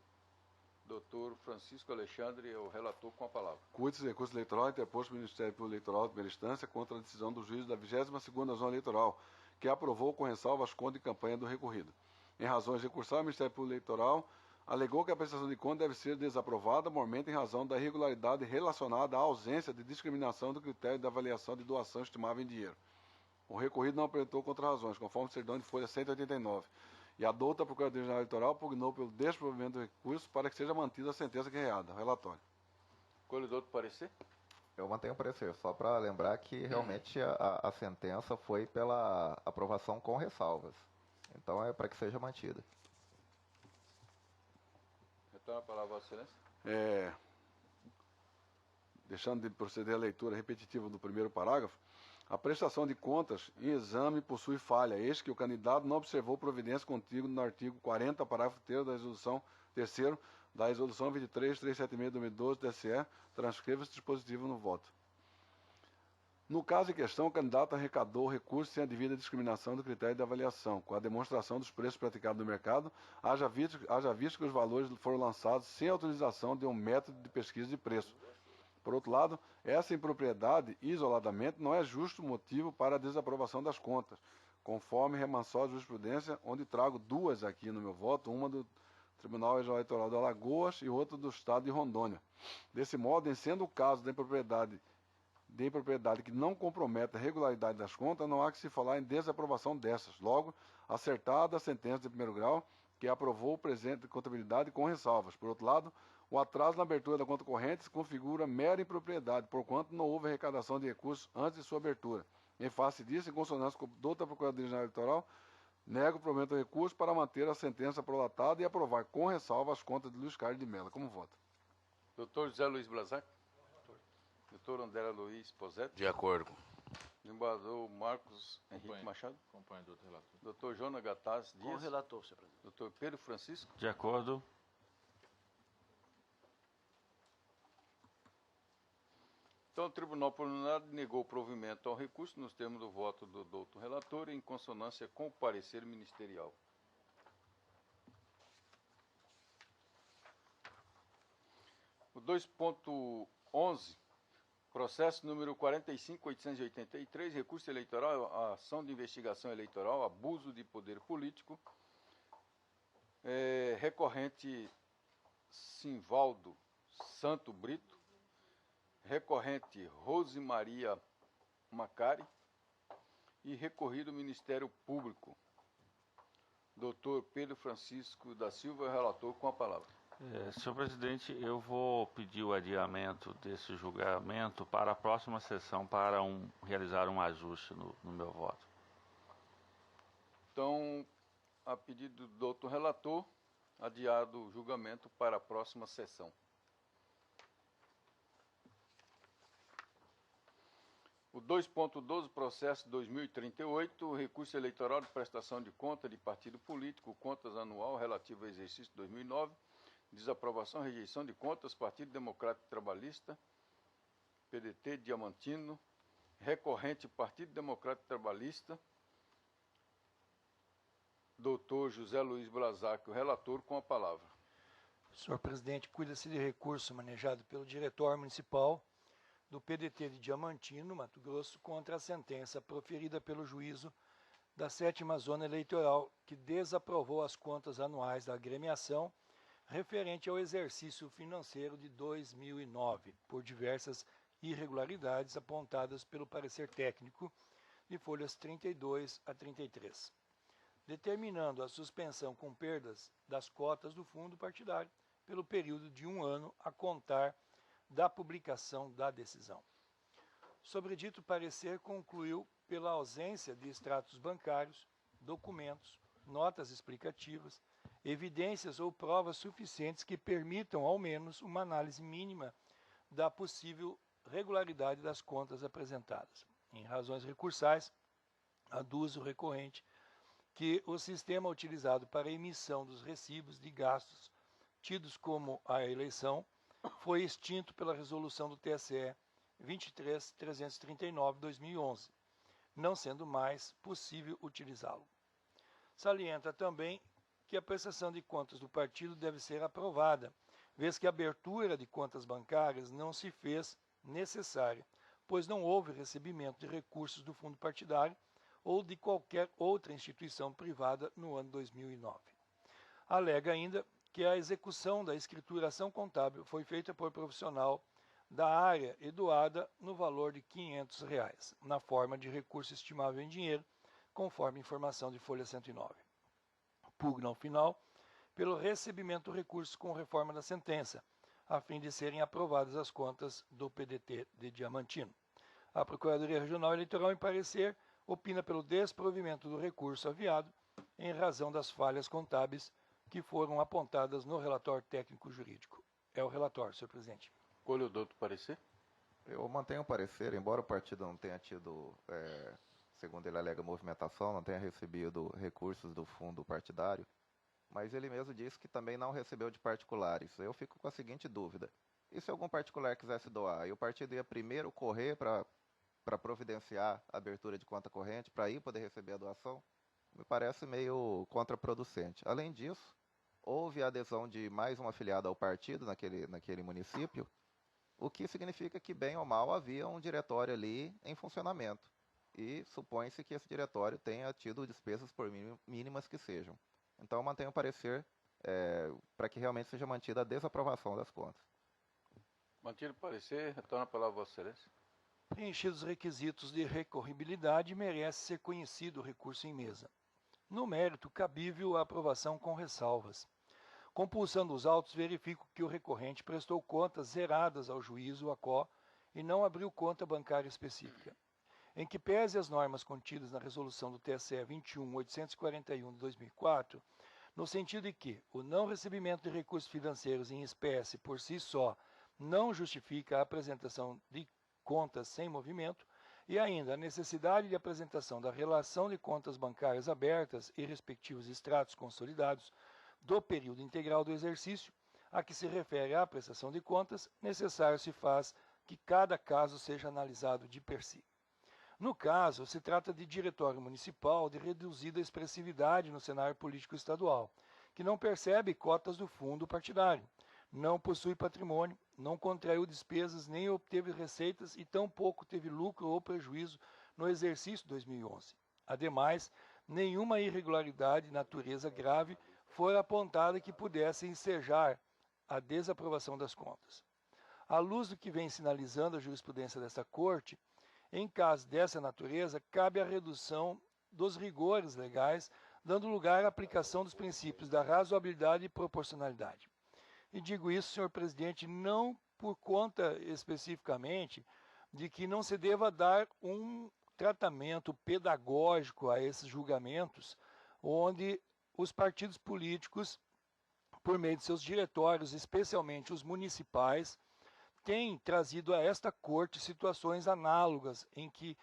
Doutor Francisco Alexandre é o relator com a palavra. Cuide-se recurso eleitoral interposto pelo Ministério Público Eleitoral de primeira instância contra a decisão do juiz da 22ª Zona Eleitoral, que aprovou com ressalva as contas de campanha do recorrido. Em razões recursais, o Ministério Público Eleitoral alegou que a prestação de contas deve ser desaprovada, mormente em razão da irregularidade relacionada à ausência de discriminação do critério de avaliação de doação estimável em dinheiro. O recorrido não apresentou contra-razões, conforme o certidão de folha 189. E a douta Procuradoria-Geral Eleitoral pugnou pelo desprovimento do recurso para que seja mantida a sentença guerreada. Relatório. Colhedor do parecer? Eu mantenho o parecer, só para lembrar que realmente a sentença foi pela aprovação com ressalvas. Então é para que seja mantida. Retorno a palavra, Vossa Excelência. Deixando de proceder à leitura repetitiva do primeiro parágrafo, a prestação de contas em exame possui falha, eis que o candidato não observou providência contida no artigo 40, parágrafo 3º da Resolução 23.376/2012 TSE, transcreva esse dispositivo no voto. No caso em questão, o candidato arrecadou recursos sem a devida discriminação do critério de avaliação, com a demonstração dos preços praticados no mercado, haja visto que os valores foram lançados sem autorização de um método de pesquisa de preço. Por outro lado, essa impropriedade, isoladamente, não é justo motivo para a desaprovação das contas, conforme remansou a jurisprudência, onde trago duas aqui no meu voto, uma do Tribunal Regional Eleitoral de Alagoas e outra do Estado de Rondônia. Desse modo, em sendo o caso de impropriedade que não compromete a regularidade das contas, não há que se falar em desaprovação dessas. Logo, acertada a sentença de primeiro grau, que aprovou o presente de contabilidade com ressalvas. Por outro lado, o atraso na abertura da conta corrente se configura mera impropriedade, porquanto não houve arrecadação de recursos antes de sua abertura. Em face disso, em consonância com a douta Procuradoria Geral Eleitoral, nego o provimento do recurso para manter a sentença prolatada e aprovar com ressalva as contas de Luiz Carlos de Mello. Como vota? Doutor José Luiz Blazac. Doutor André Luiz Posetti. De acordo. Desembargador Marcos Henrique Acompanho. Machado. Acompanho, doutor relator. Doutor Jonas Gataz Com o Dias. relator, senhor presidente. Doutor Pedro Francisco. De acordo. Então, o Tribunal por unanimidade negou o provimento ao recurso nos termos do voto do doutor relator, em consonância com o parecer ministerial. O 2.11, processo número 45.883, recurso eleitoral, a ação de investigação eleitoral, abuso de poder político, recorrente Simvaldo Santo Brito, recorrente Rose Maria Macari e recorrido Ministério Público. Doutor Pedro Francisco da Silva, relator, com a palavra. Senhor presidente, eu vou pedir o adiamento desse julgamento para a próxima sessão para realizar um ajuste no meu voto. Então, a pedido do doutor relator, adiado o julgamento para a próxima sessão. O 2.12, processo 2038, recurso eleitoral de prestação de conta de partido político, contas anual relativo ao exercício 2009, desaprovação, rejeição de contas, Partido Democrático Trabalhista, PDT Diamantino, recorrente Partido Democrático Trabalhista, doutor José Luiz Blazac, o relator, com a palavra. Senhor presidente, cuida-se de recurso manejado pelo diretor municipal do PDT de Diamantino, Mato Grosso, contra a sentença proferida pelo juízo da 7ª Zona Eleitoral, que desaprovou as contas anuais da agremiação referente ao exercício financeiro de 2009, por diversas irregularidades apontadas pelo parecer técnico de folhas 32 a 33, determinando a suspensão com perdas das cotas do fundo partidário pelo período de 1 ano a contar da publicação da decisão. Sobre dito parecer, concluiu pela ausência de extratos bancários, documentos, notas explicativas, evidências ou provas suficientes que permitam, ao menos, uma análise mínima da possível regularidade das contas apresentadas. Em razões recursais, aduz o recorrente que o sistema utilizado para a emissão dos recibos de gastos tidos como a eleição foi extinto pela resolução do TSE 23.339/2011, não sendo mais possível utilizá-lo. Salienta também que a prestação de contas do partido deve ser aprovada, vez que a abertura de contas bancárias não se fez necessária, pois não houve recebimento de recursos do fundo partidário ou de qualquer outra instituição privada no ano 2009. Alega ainda que a execução da escrituração contábil foi feita por profissional da área e doada no valor de R$ 500, na forma de recurso estimável em dinheiro, conforme informação de folha 109. Pugna ao final pelo recebimento do recurso com reforma da sentença, a fim de serem aprovadas as contas do PDT de Diamantino. A Procuradoria Regional Eleitoral, em parecer, opina pelo desprovimento do recurso aviado em razão das falhas contábeis que foram apontadas no relatório técnico jurídico. É o relatório, senhor presidente. Colhe o doutor parecer. Eu mantenho o parecer, embora o partido não tenha tido, segundo ele alega, movimentação, não tenha recebido recursos do fundo partidário, mas ele mesmo disse que também não recebeu de particulares. Eu fico com a seguinte dúvida: e se algum particular quisesse doar, e o partido ia primeiro correr para para providenciar a abertura de conta corrente, para aí poder receber a doação, me parece meio contraproducente. Além disso, houve a adesão de mais um afiliado ao partido naquele município, o que significa que, bem ou mal, havia um diretório ali em funcionamento. E supõe-se que esse diretório tenha tido despesas por mínimas que sejam. Então, eu mantenho o parecer para que realmente seja mantida a desaprovação das contas. Mantido o parecer, retorna a palavra a Vossa Excelência. Preenchidos os requisitos de recorribilidade, merece ser conhecido o recurso em mesa. No mérito, cabível a aprovação com ressalvas. Compulsando os autos, verifico que o recorrente prestou contas zeradas ao juízo ACO e não abriu conta bancária específica. Em que pese as normas contidas na resolução do TSE 21.841 de 2004, no sentido de que o não recebimento de recursos financeiros em espécie por si só não justifica a apresentação de contas sem movimento, e ainda a necessidade de apresentação da relação de contas bancárias abertas e respectivos extratos consolidados do período integral do exercício, a que se refere à prestação de contas, necessário se faz que cada caso seja analisado de per si. No caso, se trata de diretório municipal de reduzida expressividade no cenário político estadual, que não percebe cotas do fundo partidário, não possui patrimônio, não contraiu despesas nem obteve receitas e tampouco teve lucro ou prejuízo no exercício 2011. Ademais, nenhuma irregularidade de natureza grave foi apontada que pudesse ensejar a desaprovação das contas. À luz do que vem sinalizando a jurisprudência desta Corte, em caso dessa natureza, cabe a redução dos rigores legais, dando lugar à aplicação dos princípios da razoabilidade e proporcionalidade. E digo isso, senhor presidente, não por conta especificamente de que não se deva dar um tratamento pedagógico a esses julgamentos, onde os partidos políticos, por meio de seus diretórios, especialmente os municipais, têm trazido a esta corte situações análogas em que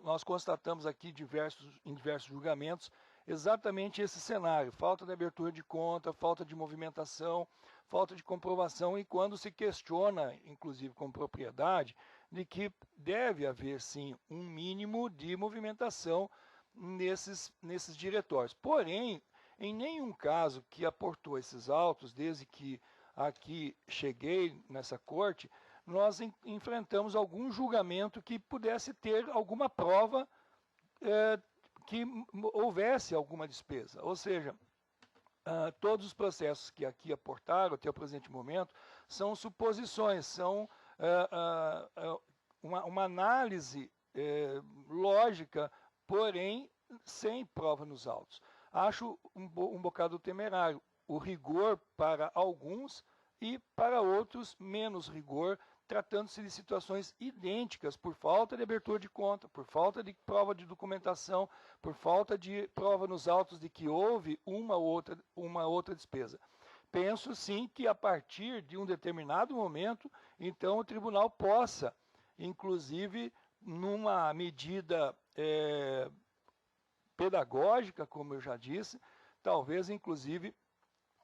nós constatamos aqui em diversos julgamentos exatamente esse cenário: falta de abertura de conta, falta de movimentação, falta de comprovação, e quando se questiona, inclusive com propriedade, de que deve haver sim um mínimo de movimentação nesses diretórios. Porém, em nenhum caso que aportou esses autos, desde que aqui cheguei nessa corte, nós enfrentamos algum julgamento que pudesse ter alguma prova que houvesse alguma despesa. Ou seja, todos os processos que aqui aportaram até o presente momento são suposições, são uma análise lógica, porém sem prova nos autos. Acho um bocado temerário o rigor para alguns e para outros menos rigor, tratando-se de situações idênticas por falta de abertura de conta, por falta de prova de documentação, por falta de prova nos autos de que houve uma outra despesa. Penso sim que a partir de um determinado momento, então o tribunal possa, inclusive numa medida pedagógica, como eu já disse, talvez inclusive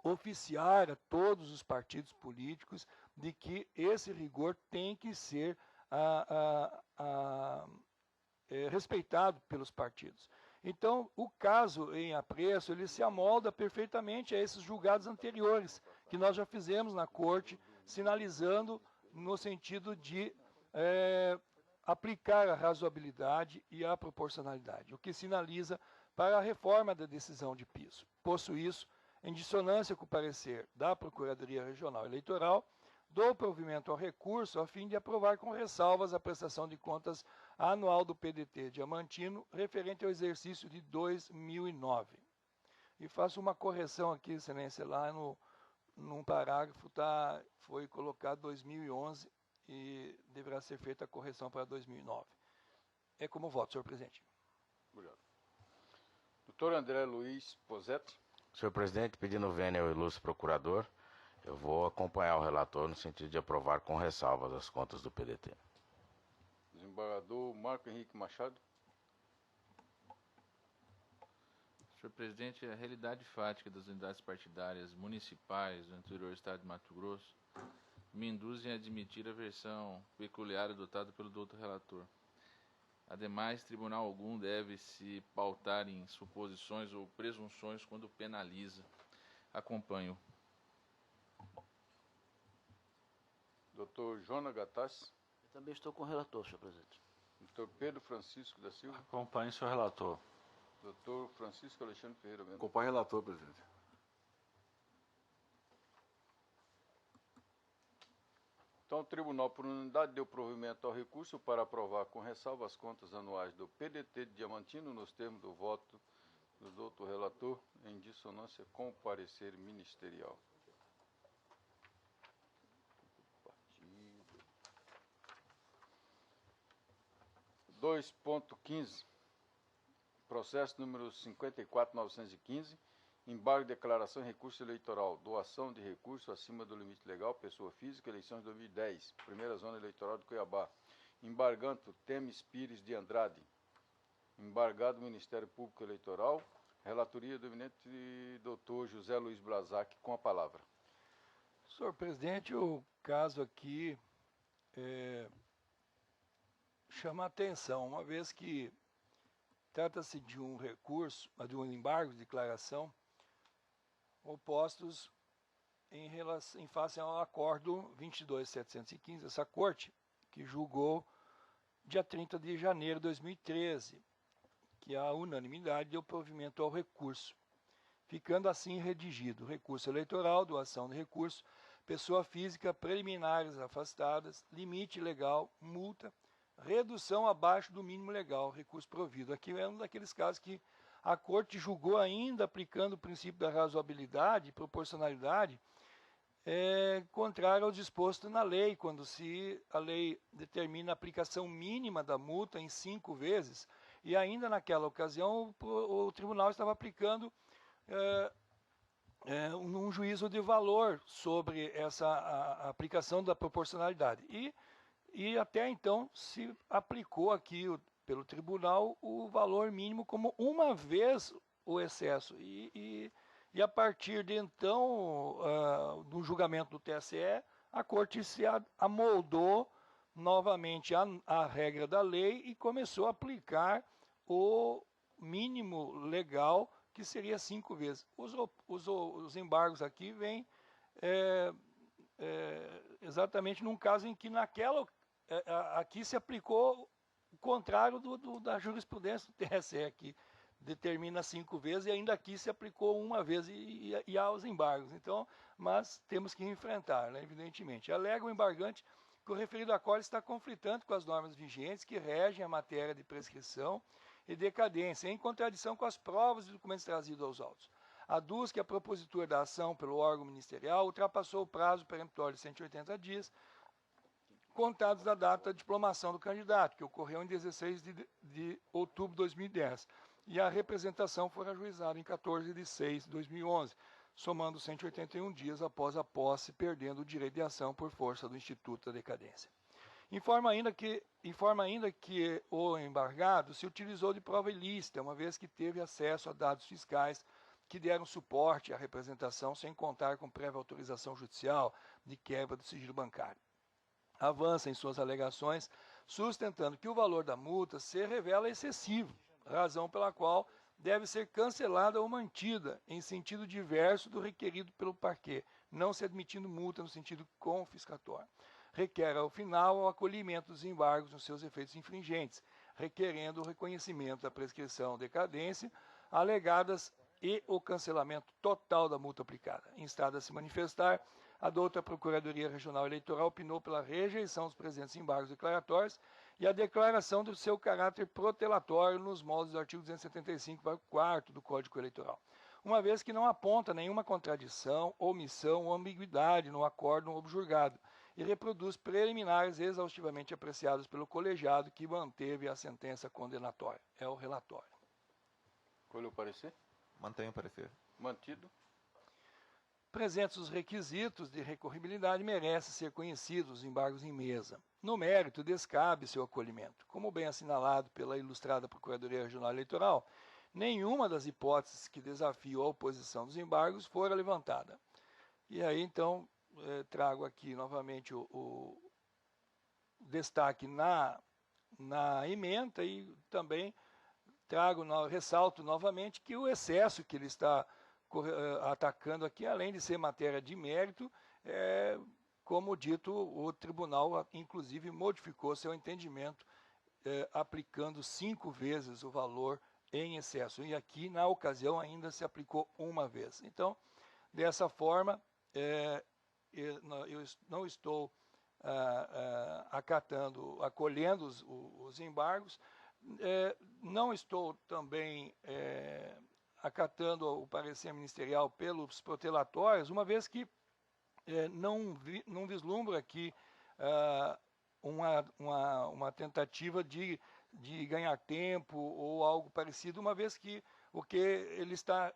oficiar a todos os partidos políticos de que esse rigor tem que ser respeitado pelos partidos. Então, o caso em apreço, ele se amolda perfeitamente a esses julgados anteriores, que nós já fizemos na Corte, sinalizando no sentido de aplicar a razoabilidade e a proporcionalidade, o que sinaliza para a reforma da decisão de piso. Posto isso, em dissonância com o parecer da Procuradoria Regional Eleitoral, dou provimento ao recurso a fim de aprovar com ressalvas a prestação de contas anual do PDT Diamantino referente ao exercício de 2009. E faço uma correção aqui, excelência, lá num parágrafo foi colocado 2011 e deverá ser feita a correção para 2009. É como voto, senhor presidente. Obrigado. Doutor André Luiz Posetti. Senhor presidente, pedindo vênia ao ilustre procurador, eu vou acompanhar o relator no sentido de aprovar com ressalvas as contas do PDT. Desembargador Marco Henrique Machado. Senhor presidente, a realidade fática das unidades partidárias municipais do interior do estado de Mato Grosso me induzem a admitir a versão peculiar adotada pelo doutor relator. Ademais, tribunal algum deve se pautar em suposições ou presunções quando penaliza. Acompanho. Doutor Jonas Gattas. Eu também estou com o relator, senhor presidente. Doutor Pedro Francisco da Silva. Acompanhe, senhor relator. Doutor Francisco Alexandre Ferreira Mendes. Acompanhe o relator, presidente. Então, o tribunal, por unanimidade, deu provimento ao recurso para aprovar com ressalva as contas anuais do PDT de Diamantino nos termos do voto do doutor relator, em dissonância com o parecer ministerial. 2.15, processo número 54.915, embargo, declaração e recurso eleitoral, doação de recurso acima do limite legal, pessoa física, eleições de 2010, primeira zona eleitoral de Cuiabá, embargando Temes Pires de Andrade, embargado Ministério Público Eleitoral, relatoria do eminente doutor José Luiz Blazac, com a palavra. Senhor presidente, o caso aqui chama a atenção, uma vez que trata-se de um recurso, de um embargo de declaração, opostos em face ao acordo 22.715, essa corte que julgou dia 30 de janeiro de 2013, que a unanimidade deu provimento ao recurso, ficando assim redigido: recurso eleitoral, doação de recurso, pessoa física, preliminares afastadas, limite legal, multa, redução abaixo do mínimo legal, recurso provido. Aqui é um daqueles casos que a Corte julgou, ainda aplicando o princípio da razoabilidade e proporcionalidade, contrário ao disposto na lei, quando a lei determina a aplicação mínima da multa em 5 vezes, e ainda naquela ocasião o tribunal estava aplicando um juízo de valor sobre a aplicação da proporcionalidade. E até então se aplicou aqui pelo tribunal o valor mínimo como uma vez o excesso. E a partir de então, do julgamento do TSE, a Corte se amoldou novamente a regra da lei e começou a aplicar o mínimo legal, que seria 5 vezes. Os embargos aqui vêm exatamente num caso em que aqui se aplicou o contrário da jurisprudência do TSE, que determina 5 vezes, e ainda aqui se aplicou uma vez e há os embargos. Então, mas temos que enfrentar, né, evidentemente. Alega o embargante que o referido acordo está conflitando com as normas vigentes que regem a matéria de prescrição e decadência, em contradição com as provas e documentos trazidos aos autos. Aduz que a propositura da ação pelo órgão ministerial ultrapassou o prazo peremptório de 180 dias, contados da data da diplomação do candidato, que ocorreu em 16 de outubro de 2010, e a representação foi ajuizada em 14 de 6 de 2011, somando 181 dias após a posse, perdendo o direito de ação por força do Instituto da Decadência. Informa ainda que o embargado se utilizou de prova ilícita, uma vez que teve acesso a dados fiscais que deram suporte à representação sem contar com prévia autorização judicial de quebra do sigilo bancário. Avança em suas alegações, sustentando que o valor da multa se revela excessivo, razão pela qual deve ser cancelada ou mantida em sentido diverso do requerido pelo parquet, não se admitindo multa no sentido confiscatório. Requer, ao final, o acolhimento dos embargos nos seus efeitos infringentes, requerendo o reconhecimento da prescrição decadência alegadas e o cancelamento total da multa aplicada. Instada a se manifestar, a douta Procuradoria Regional Eleitoral opinou pela rejeição dos presentes embargos declaratórios e a declaração do seu caráter protelatório nos moldes do artigo 275, parágrafo 4º do Código Eleitoral, uma vez que não aponta nenhuma contradição, omissão ou ambiguidade no acórdão objurgado e reproduz preliminares exaustivamente apreciados pelo colegiado que manteve a sentença condenatória. É o relatório. Colheu o parecer? Mantenho o parecer. Mantido. Presentes os requisitos de recorribilidade, merecem ser conhecidos os embargos em mesa. No mérito, descabe seu acolhimento. Como bem assinalado pela ilustrada Procuradoria Regional Eleitoral, nenhuma das hipóteses que desafiam a oposição dos embargos fora levantada. E aí, então, trago aqui novamente o destaque na ementa e também ressalto novamente que o excesso que ele está atacando aqui, além de ser matéria de mérito, como dito, o tribunal inclusive modificou seu entendimento, aplicando 5 vezes o valor em excesso. E aqui, na ocasião, ainda se aplicou uma vez. Então, dessa forma, eu não estou acolhendo os embargos, não estou também acatando o parecer ministerial pelos protelatórios, uma vez que não vislumbro aqui uma tentativa de ganhar tempo ou algo parecido, uma vez que o que ele está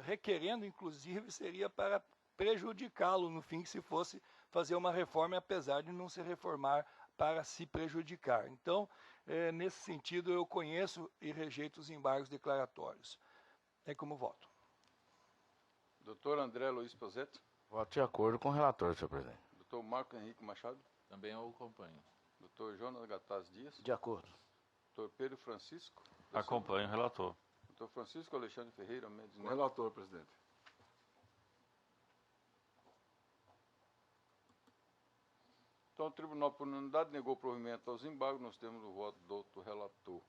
requerendo, inclusive, seria para prejudicá-lo no fim, se fosse fazer uma reforma, apesar de não se reformar para se prejudicar. Então, nesse sentido, eu conheço e rejeito os embargos declaratórios. É como voto. Doutor André Luiz Pozetto. Voto de acordo com o relator, senhor presidente. Doutor Marco Henrique Machado. Também eu acompanho. Doutor Jonas Gataz Dias. De acordo. Doutor Pedro Francisco. Acompanho o relator. Doutor Francisco Alexandre Ferreira Mendes Com Neto. relator, presidente. Então, o Tribunal, por unanimidade, negou provimento aos embargos. Nós temos o voto do doutor relator.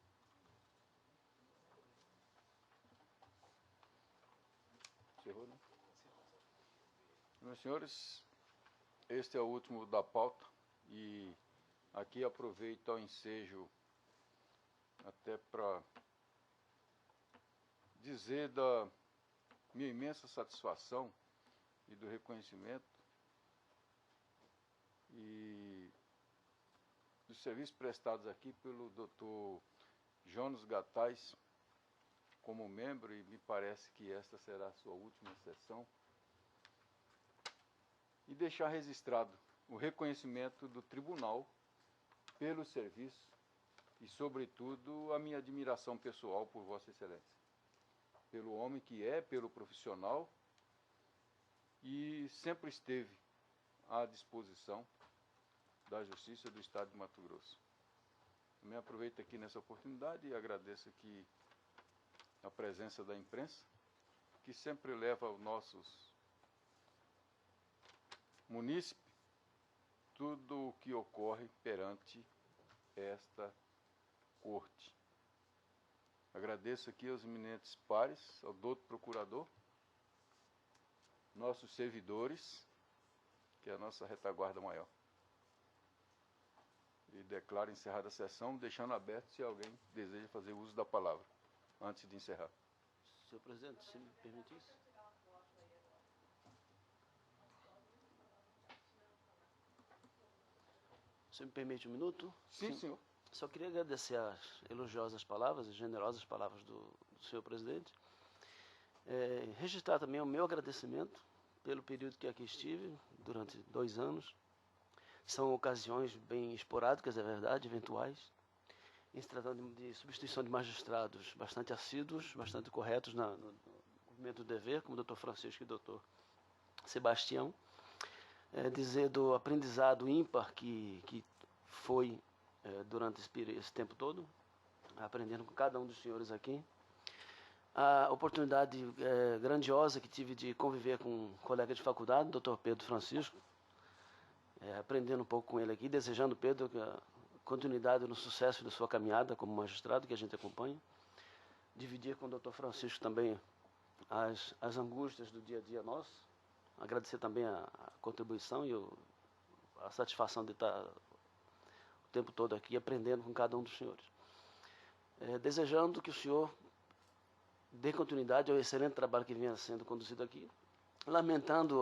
Encerrou, né? Meus senhores, este é o último da pauta e aqui aproveito o ensejo até para dizer da minha imensa satisfação e do reconhecimento e dos serviços prestados aqui pelo Dr. Jonas Gataz como membro, e me parece que esta será a sua última sessão, e deixar registrado o reconhecimento do tribunal pelo serviço e, sobretudo, a minha admiração pessoal por Vossa Excelência, pelo homem que é, pelo profissional, e sempre esteve à disposição da Justiça do Estado de Mato Grosso. Também aproveito aqui nessa oportunidade e agradeço aqui a presença da imprensa, que sempre leva aos nossos munícipes tudo o que ocorre perante esta corte. Agradeço aqui aos eminentes pares, ao doutor procurador, nossos servidores, que é a nossa retaguarda maior. E declaro encerrada a sessão, deixando aberto se alguém deseja fazer uso da palavra, antes de encerrar. Senhor presidente, se me permitisse. Você me permite um minuto? Sim, senhor. Só queria agradecer as elogiosas palavras e generosas palavras do senhor presidente. Registrar também o meu agradecimento pelo período que aqui estive, durante 2 anos. São ocasiões bem esporádicas, é verdade, eventuais, em se tratando de substituição de magistrados bastante assíduos, bastante corretos no cumprimento do dever, como o doutor Francisco e o doutor Sebastião. Dizer do aprendizado ímpar que foi durante esse tempo todo, aprendendo com cada um dos senhores aqui. A oportunidade grandiosa que tive de conviver com um colega de faculdade, o doutor Pedro Francisco, aprendendo um pouco com ele aqui, desejando, Pedro, continuidade no sucesso da sua caminhada como magistrado, que a gente acompanha. Dividir com o doutor Francisco também as angústias do dia a dia nosso. Agradecer também a contribuição e a satisfação de estar o tempo todo aqui aprendendo com cada um dos senhores. Desejando que o senhor dê continuidade ao excelente trabalho que vinha sendo conduzido aqui, lamentando,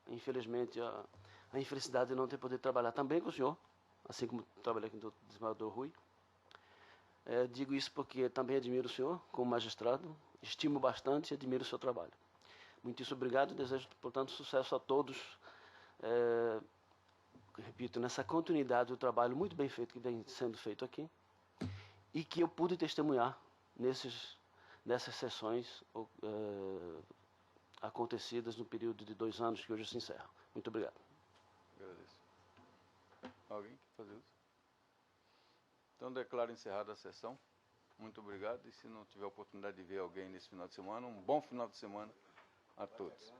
infelizmente, a infelicidade de não ter podido trabalhar também com o senhor, assim como trabalhei com o desembargador Rui. Digo isso porque também admiro o senhor como magistrado, estimo bastante e admiro o seu trabalho. Muitíssimo obrigado e desejo, portanto, sucesso a todos. Repito, nessa continuidade do trabalho muito bem feito que vem sendo feito aqui e que eu pude testemunhar nessas sessões acontecidas no período de 2 anos que hoje se encerra. Muito obrigado. Agradeço. Alguém quer fazer uso? Então, declaro encerrada a sessão. Muito obrigado. E se não tiver oportunidade de ver alguém nesse final de semana, um bom final de semana a todos.